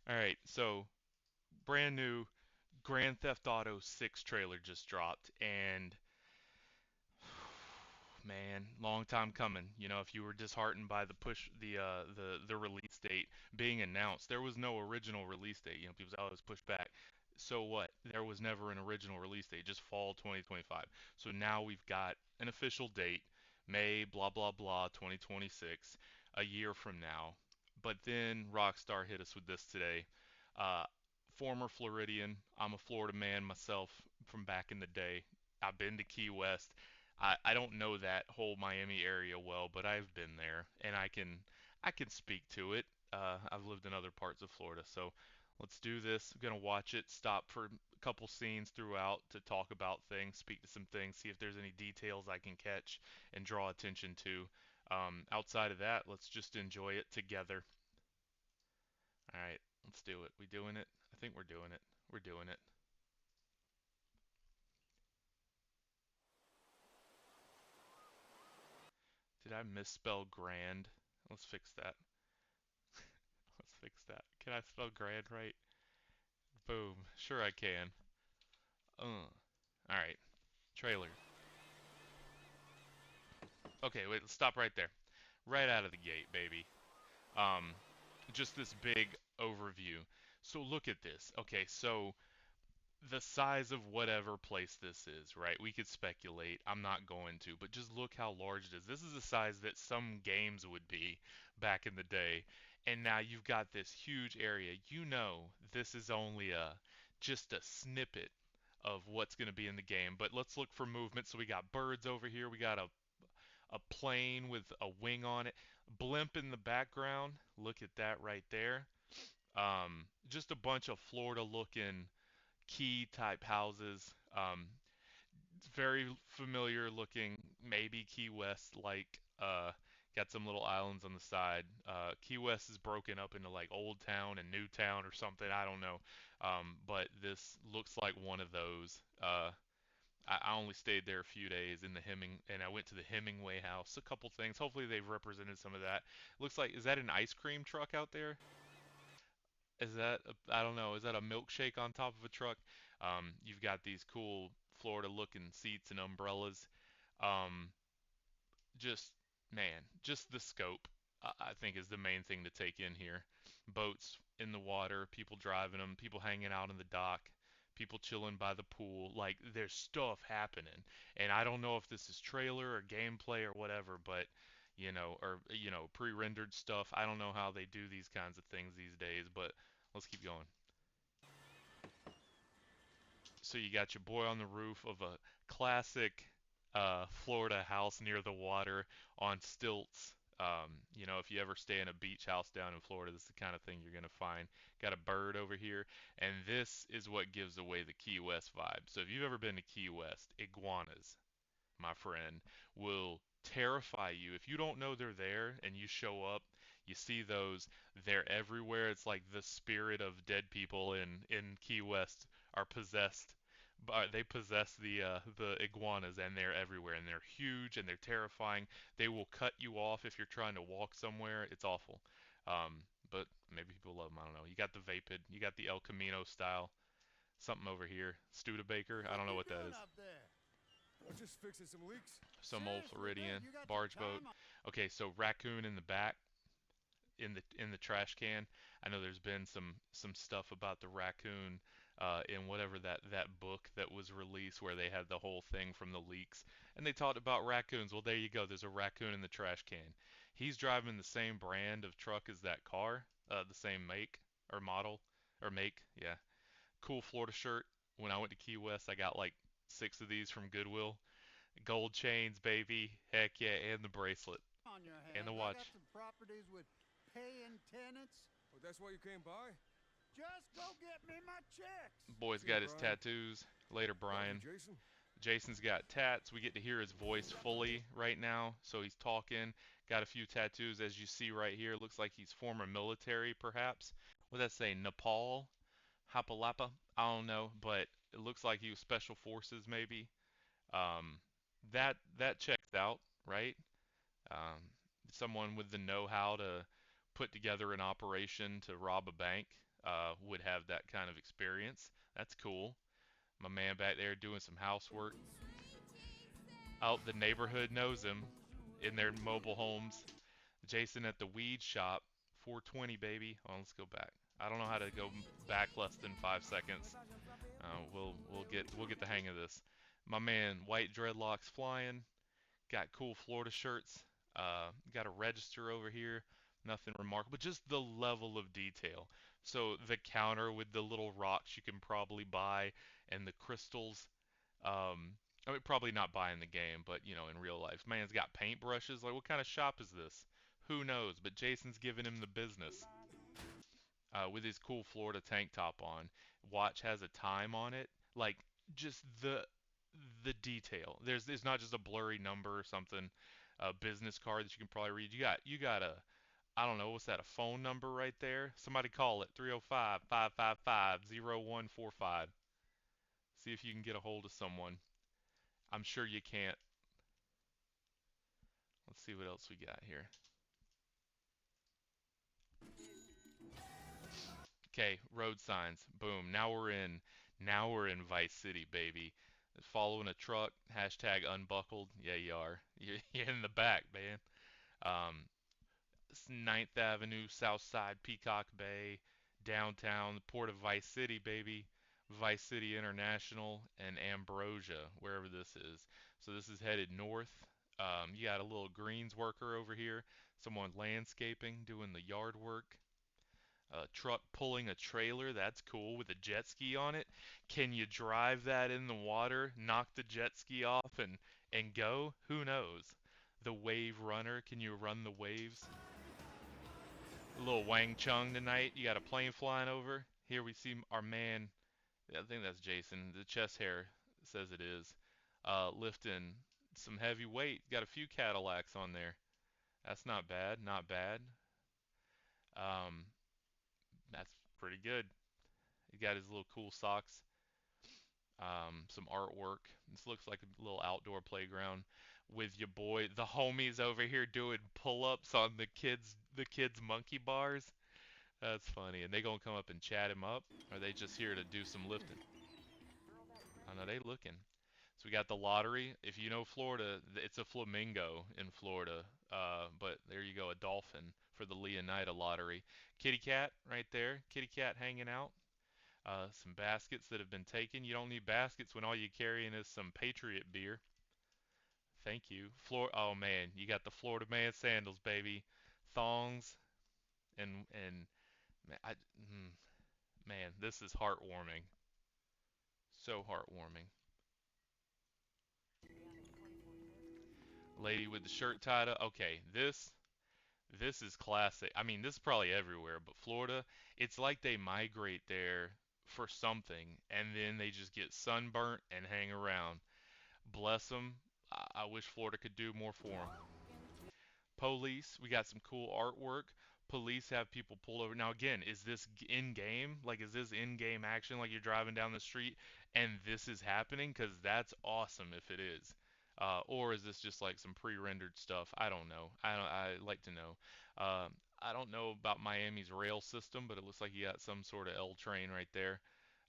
All right, so brand new Grand Theft Auto 6 trailer just dropped, and man, long time coming. You know, if you were disheartened by the release date being announced, there was no original release date. You know, people say, "Oh, it was pushed back." So what? There was never an original release date, just fall 2025. So now we've got an official date, May blah blah blah 2026, a year from now. But then Rockstar hit us with this today. Uh, Former Floridian, I'm a Florida man myself from back in the day. I've been to Key West. I don't know that whole Miami area well, but I've been there and I can speak to it. I've lived in other parts of Florida, so let's do this. I'm gonna watch it, stop for a couple scenes throughout to talk about things, speak to some things, see if there's any details I can catch and draw attention to. Outside of that, let's just enjoy it together. All right, let's do it. We doing it? I think we're doing it. We're doing it. Did I misspell grand? Let's fix that. Let's fix that. Can I spell grand right? Boom. Sure I can. Alright. Trailer. Okay, wait, let's stop right there. Right out of the gate, baby. Um, just this big overview. So look at this. Okay, so the size of whatever place this is, right? We could speculate. I'm not going to, but just look how large it is. This is the size that some games would be back in the day. And now you've got this huge area. You know, this is only a just a snippet of what's going to be in the game. But let's look for movement. So we got birds over here. We got a plane with a wing on it. Blimp in the background. Look at that right there. Just a bunch of Florida looking key type houses. Very familiar looking, maybe Key West like. Got some little islands on the side. Key West is broken up into like Old Town and New Town or something. I don't know. But this looks like one of those. I only stayed there a few days in the and I went to the Hemingway house. A couple things. Hopefully they've represented some of that. Looks like, is that an ice cream truck out there? Is that I don't know, is that a milkshake on top of a truck? You've got these cool Florida looking seats and umbrellas. Um, just man, just the scope I think is the main thing to take in here. Boats in the water, people driving them, people hanging out in the dock, people chilling by the pool. Like there's stuff happening. And I don't know if this is trailer or gameplay or whatever, but pre-rendered stuff. I don't know how they do these kinds of things these days, but let's keep going. So you got your boy on the roof of a classic Florida house near the water on stilts. If you ever stay in a beach house down in Florida, this is the kind of thing you're gonna find. Got a bird over here, and this is what gives away the Key West vibe. So if you've ever been to Key West, iguanas, my friend, will terrify you. If you don't know they're there and you show up, you see those, they're everywhere. It's like the spirit of dead people in Key West are possessed. They possess the iguanas and they're everywhere and they're huge and they're terrifying. They will cut you off if you're trying to walk somewhere. It's awful. But maybe people love them. I don't know. You got the Vapid, you got the El Camino style. Something over here, Studebaker. I What don't know you what that doing is. up there? We're just fixing some leaks. Some old Seriously, dude, Floridian you got some barge boat. time on... Okay, so raccoon in the back in the trash can. I know there's been some stuff about the raccoon in whatever that book that was released where they had the whole thing from the leaks and they talked about raccoons. Well, there you go. There's a raccoon in the trash can. He's driving the same brand of truck as that car, the same make or model or make. Yeah, cool Florida shirt. When I went to Key West, I got like 6 of these from Goodwill. Gold chains, baby. Heck yeah, and the bracelet on your and the hands. I got watch. some properties with paying tenants. Oh, that's why you came by? Just go get me my checks. Boy's See you, got his Brian. tattoos. Later, Love you, Brian. Jason. Jason's got tats. We get to hear his voice fully right now, so he's talking. Got a few tattoos, as you see right here. Looks like he's former military, perhaps. What does that say? Nepal? Hapalapa? I don't know, but it looks like he was special forces, maybe. Um, that checks out, right? Um, Someone with the know-how to put together an operation to rob a bank would have that kind of experience. That's cool. My man back there doing some housework. Out the neighborhood knows him in their mobile homes. Jason at the weed shop, 420 baby. Oh, let's go back. I don't know how to go back less than 5 seconds. We'll get the hang of this. My man, white dreadlocks flying. Got cool Florida shirts. Got a register over here. Nothing remarkable, just the level of detail. So the counter with the little rocks you can probably buy and the crystals. I mean, probably not buying the game, but in real life, man's got paintbrushes. Like, what kind of shop is this? Who knows? But Jason's giving him the business with his cool Florida tank top on. Watch has a time on it. Like, just the detail. There's not just a blurry number or something. A business card that you can probably read. You got a, I don't know, what's that? A phone number right there. Somebody call it 305-555-0145. See if you can get a hold of someone. I'm sure you can't. Let's see what else we got here. Okay, road signs. Boom. Now we're in Vice City, baby. Following a truck. Hashtag unbuckled. Yeah, you are. You're in the back, man. Um, Ninth Avenue, South Side, Peacock Bay, downtown, the port of Vice City, baby. Vice City International and Ambrosia, wherever this is. So this is headed north. You got a little greens worker over here. Someone landscaping, doing the yard work. A truck pulling a trailer, that's cool, with a jet ski on it. Can you drive that in the water, knock the jet ski off and go? Who knows? The wave runner, can you run the waves? A little Wang Chung tonight. You got a plane flying over. Here we see our man, I think that's Jason. The chest hair says it is. Lifting some heavy weight. Got a few Cadillacs on there. That's not bad, not bad. Um, that's pretty good. He got his little cool socks, some artwork. This looks like a little outdoor playground with your boy, the homies over here doing pull-ups on the kids monkey bars. That's funny. And they gonna come up and chat him up? Or are they just here to do some lifting? I know they looking. So we got the lottery. If you know Florida, it's a flamingo in Florida. But there you go, a dolphin for the Leonida lottery. Kitty cat right there. Kitty cat hanging out. Some baskets that have been taken. You don't need baskets when all you're carrying is some Patriot beer. Thank you. Oh man, you got the Florida man sandals, baby. Thongs and man, man, this is heartwarming. So heartwarming. Lady with the shirt tied up. Okay, this is classic. I mean, this is probably everywhere, but Florida, it's like they migrate there for something and then they just get sunburnt and hang around. Bless them. I wish Florida could do more for them. Police, we got some cool artwork. Police have people pulled over. Now, again, is this in game? Like, is this in game action? Like, you're driving down the street and this is happening? Because that's awesome if it is. Or is this just like some pre-rendered stuff? I don't know. I like to know. I don't know about Miami's rail system, but it looks like you got some sort of L train right there.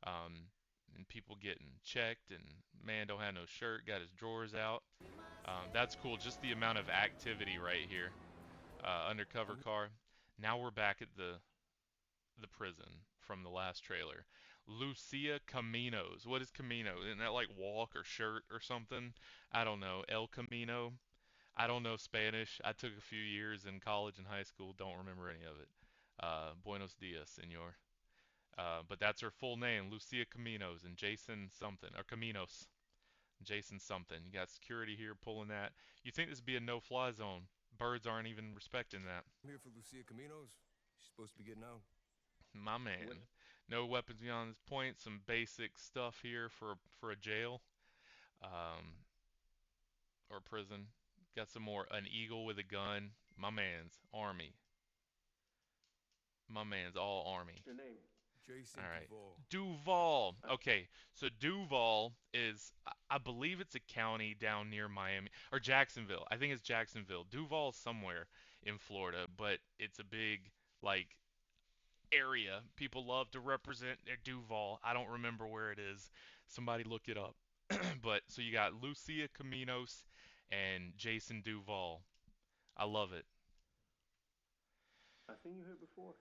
Um, and people getting checked, and man don't have no shirt, got his drawers out. That's cool. Just the amount of activity right here. Undercover car. Now we're back at the prison from the last trailer. Lucia Caminos. What is Camino? Isn't that like walk or shirt or something? I don't know. El Camino. I don't know Spanish. I took a few years in college and high school. Don't remember any of it. Buenos dias, senor. But that's her full name, Lucia Caminos and Jason something or Caminos. Jason something. You got security here pulling that. You think this would be a no-fly zone? Birds aren't even respecting that. I'm here for Lucia Caminos. She's supposed to be getting out. My man. No weapons beyond this point. Some basic stuff here for a jail, um, or prison. Got some more. An eagle with a gun. My man's army. My man's all army. Your name? Jason All right. Duvall. Duval. Okay, so Duval is, I believe it's a county down near Miami or Jacksonville. I think it's Jacksonville. Duval somewhere in Florida, but it's a big like area. People love to represent their Duval. I don't remember where it is. Somebody look it up. But so you got Lucia Caminos and Jason Duval. I love it. I think you heard before.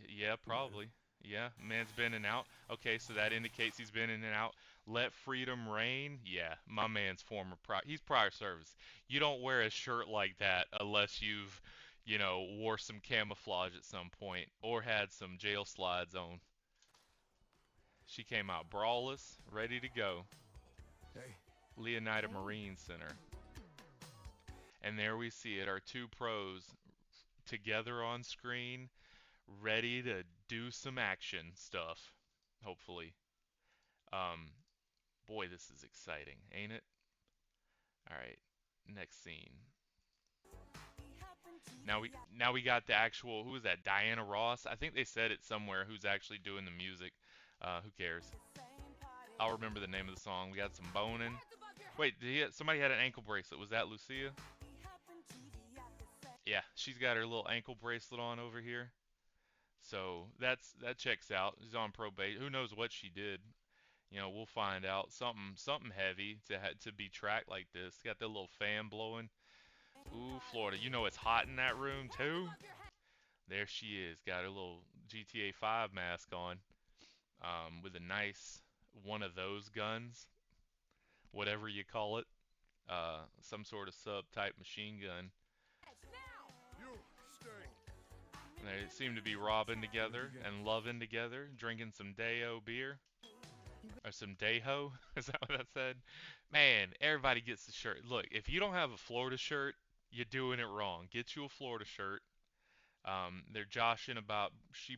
Yeah, Might have. probably. Yeah, man's been in and out. Okay, so that indicates he's been in and out. Let freedom reign. Yeah, my man's he's prior service. You don't wear a shirt like that unless wore some camouflage at some point or had some jail slides on. She came out braless, ready to go. Hey, Leonida Hey. Marine Center. And there we see it, our two pros together on screen, ready to do some action stuff, hopefully. Um, Boy, this is exciting, ain't it? All right, next scene. Now we got the actual who is that? Diana Ross. I think they said it somewhere. Who's actually doing the music? Who cares? I'll remember the name of the song. We got some boning. Wait, somebody had an ankle bracelet. Was that Lucia? Yeah, she's got her little ankle bracelet on over here. So that checks out. She's on probation. Who knows what she did? We'll find out. Something heavy to be tracked like this. Got that little fan blowing. Ooh, Florida. You know it's hot in that room too. There she is. Got her little GTA 5 mask on. With a nice one of those guns, whatever you call it. Some sort of sub-type machine gun. you stay. And they seem to be robbing What'd together you get? and loving together, drinking some Deo beer. Or some Deho. Is that what I said? Man, everybody gets the shirt. Look, if you don't have a Florida shirt, you're doing it wrong. Get you a Florida shirt. They're joshing about he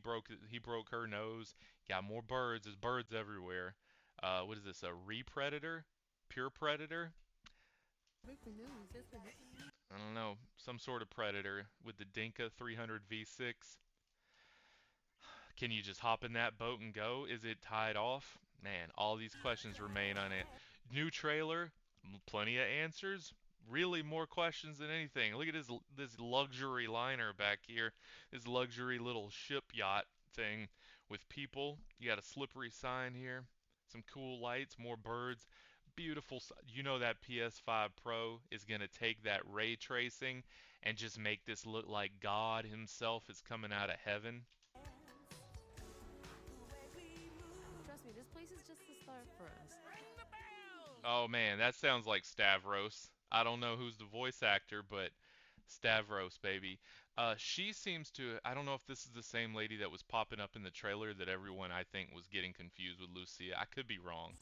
broke her nose. Got more birds. There's birds everywhere. What is this? A repredator? Pure predator? Breaking news. I don't know. Some sort of predator with the Dinka 300 V6. Can you just hop in that boat and go? Is it tied off? Man, all these questions remain unanswered. New trailer, plenty of answers. Really more questions than anything. Look at this luxury liner back here. This luxury little ship yacht thing with people. You got a slippery sign here. Some cool lights, more birds. Beautiful. You know that PS5 Pro is going to take that ray tracing and just make this look like God himself is coming out of heaven. Trust me, this place is just the start for us. Oh man, that sounds like Stavros. I don't know who's the voice actor, but Stavros, baby. She seems to. I don't know if this is the same lady that was popping up in the trailer that everyone I think was getting confused with Lucia. I could be wrong.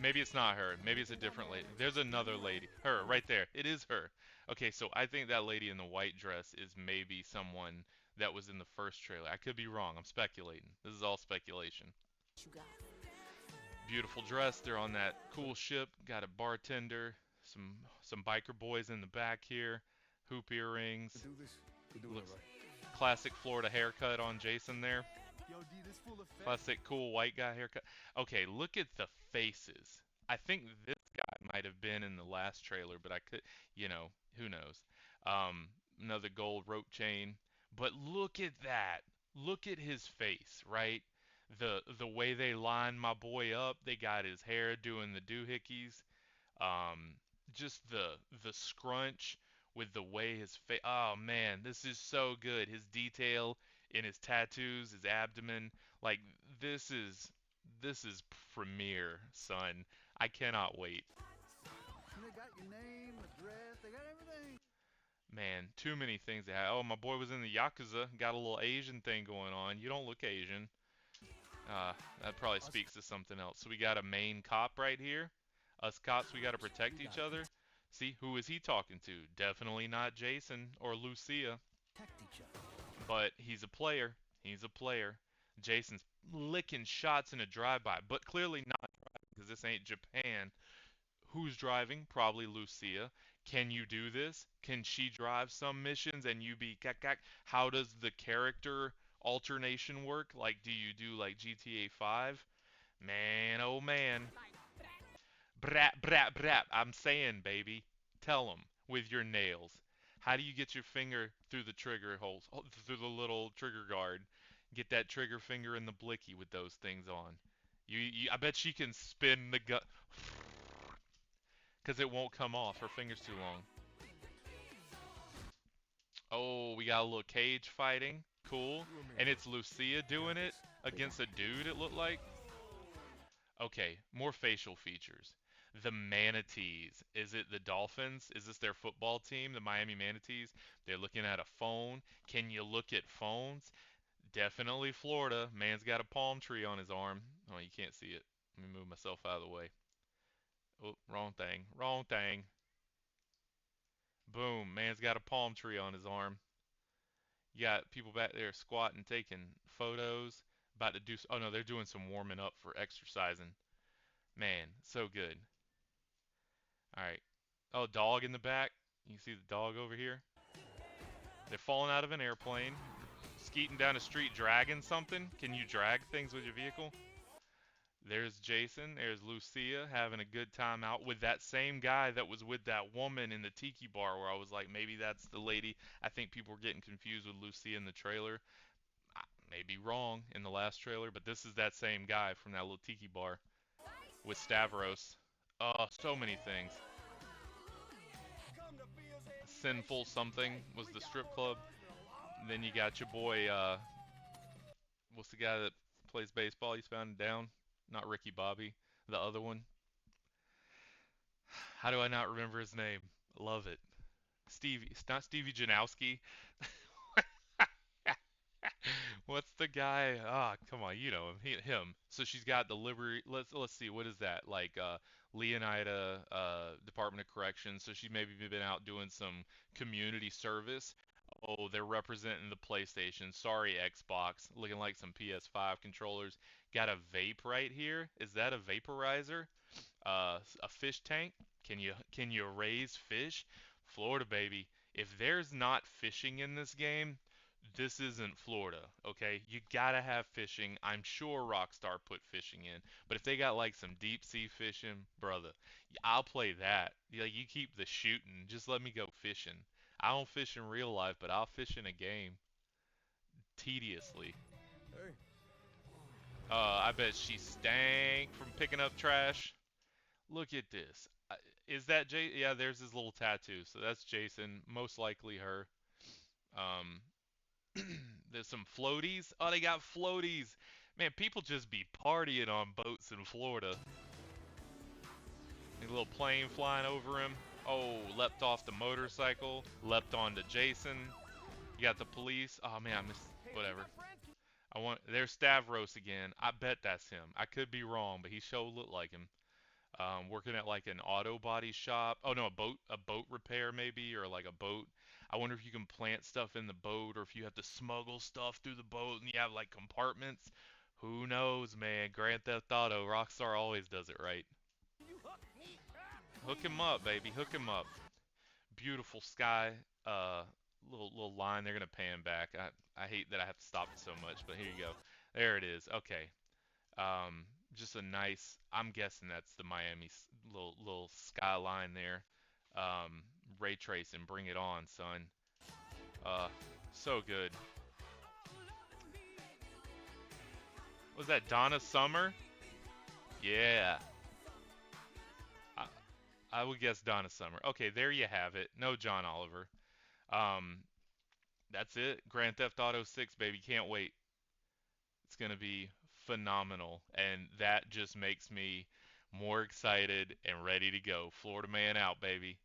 Maybe it's not her. Maybe it's a different lady. There's another lady. Her, right there. It is her. Okay, so I think that lady in the white dress is maybe someone that was in the first trailer. I could be wrong. I'm speculating. This is all speculation. You got. Beautiful dress. They're on that cool ship. Got a bartender. Some biker boys in the back here. Hoop To earrings. do this, we're doing it Looks right. classic Florida haircut on Jason there. Yo, D, this full effect. Classic cool white guy haircut. Okay, look at the faces. I think this guy might have been in the last trailer, but I could, who knows. Um, Another gold rope chain. But look at that. Look at his face, right? The way they line my boy up, they got his hair doing the doohickeys. Um, just the scrunch with the way his face. Oh man, this is so good. His detail in his tattoos, his abdomen, like this is premiere, son. I cannot wait. They got your name, address, they got everything. Man, too many things to have. Oh, my boy was in the Yakuza, got a little Asian thing going on. You don't look Asian. Uh, that probably speaks to something else. So we got a main cop right here. Us cops, we got to protect each other. See, who is he talking to? Definitely not Jason or Lucia, Protect each other. but he's a player. He's a player. Jason's licking shots in a drive-by, but clearly not because this ain't Japan. Who's driving? Probably Lucia. Can you do this? Can she drive some missions and you be kak kak? How does the character alternation work? Like, do you do like GTA 5? Man, oh man. Brat, brat, brat. I'm saying, baby. Tell 'em with your nails. How do you get your finger through the trigger holes, through the little trigger guard? Get that trigger finger in the blicky with those things on. I bet she can spin the gun, because it won't come off. Her finger's too long. Oh, we got a little cage fighting. Cool. You and me. And it's Lucia doing it Hey, against a dude, it looked like. Okay, more facial features. The Manatees. Is it the Dolphins? Is this their football team, the Miami Manatees? They're looking at a phone. Can you look at phones? Definitely Florida. Man's got a palm tree on his arm. Oh, you can't see it. Let me move myself out of the way. Oh, wrong thing. Wrong thing. Boom. Man's got a palm tree on his arm. You got people back there squatting, taking photos. About to do. Oh no, they're doing some warming up for exercising. Man, so good. All right. Oh, dog in the back. You see the dog over here? They're falling out of an airplane, skeeting down a street, dragging something. Can you drag things with your vehicle? There's Jason. There's Lucia having a good time out with that same guy that was with that woman in the tiki bar where I was like, maybe that's the lady. I think people were getting confused with Lucia in the trailer. I may be wrong in the last trailer, but this is that same guy from that little tiki bar with Stavros. Oh, so many things. Sinful something was the strip club. And then you got your boy, what's the guy that plays baseball? He's found down. Not Ricky Bobby, the other one. How do I not remember his name? Love it. Stevie. It's not Stevie Janowski. What's the guy? Ah, come on, you know him. Him. So she's got the Liberty. Let's see. What is that? Like Leonida, Department of Corrections. So she maybe been out doing some community service. Oh, they're representing the PlayStation. Sorry, Xbox. Looking like some PS5 controllers. Got a vape right here. Is that a vaporizer? A fish tank? Can you raise fish? Florida, baby. If there's not fishing in this game, this isn't Florida, okay? You gotta have fishing. I'm sure Rockstar put fishing in, but if they got like some deep sea fishing, brother, I'll play that. Like you keep the shooting, just let me go fishing. I don't fish in real life, but I'll fish in a game tediously. Hey, I bet she stank from picking up trash. Look at this. Is that Jay? Yeah, there's his little tattoo. So that's Jason, most likely her. Um, there's some floaties. Oh, they got floaties. Man, people just be partying on boats in Florida. A little plane flying over him. Oh, leapt off the motorcycle. Leapt onto Jason. You got the police. Oh man, I missed. Whatever. I want. There's Stavros again. I bet that's him. I could be wrong, but he sure looked like him. Working at like an auto body shop. Oh no, a boat repair maybe, or like a boat. I wonder if you can plant stuff in the boat, or if you have to smuggle stuff through the boat, and you have like compartments. Who knows, man? Grand Theft Auto, Rockstar always does it right. Hook him up, baby. Hook him up. Beautiful sky. Uh, little line. They're gonna pan back. I hate that I have to stop it so much, but here you go. There it is. Okay. Um, just a nice. I'm guessing that's the Miami little skyline there. Um, ray tracing, bring it on, son. Uh, so good. Was that Donna Summer? Yeah, I, I would guess Donna Summer. Okay, there you have it. No John Oliver. Um, that's it. Grand Theft Auto 6, baby. Can't wait. It's gonna be phenomenal, and that just makes me more excited and ready to go. Florida man out, baby.